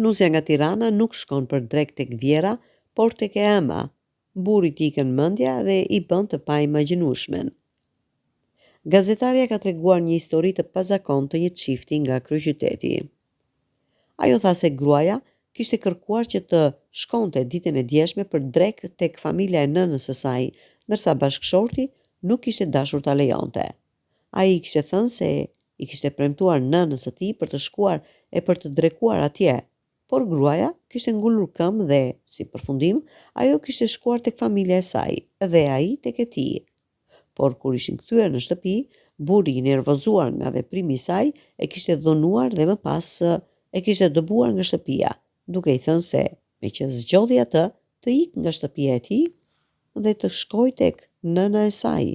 Nusja nga Tirana nuk shkon për drek tek Vjera, por tek e ema. Burri i ikën mendja dhe i bën të paimagjinueshmen. Gazetarja ka treguar një histori të pazakontë të një çifti nga kryeqyteti. Ajo tha se gruaja kishte kërkuar që të shkonte ditën e djeshme për drek tek familja e nënës së saj, ndërsa bashkëshorti nuk kishte dashur ta lejonte. Ai i kishte thënë se i kishte premtuar nënës së tij për të shkuar e për të drekuar atje, por gruaja kishte ngulur këmbë dhe, si përfundim, ajo kishte shkuar tek familja e saj dhe ai tek e tij. Por kur ishin kthyer në shtëpi, burri i nervozuar nga veprimi i saj e kishte dhunuar dhe më pas e kishte dëbuar nga shtëpia, duke i thënë se me që zgjodhi atë të ikë nga shtëpia e tij dhe të shkojë tek nëna e saj.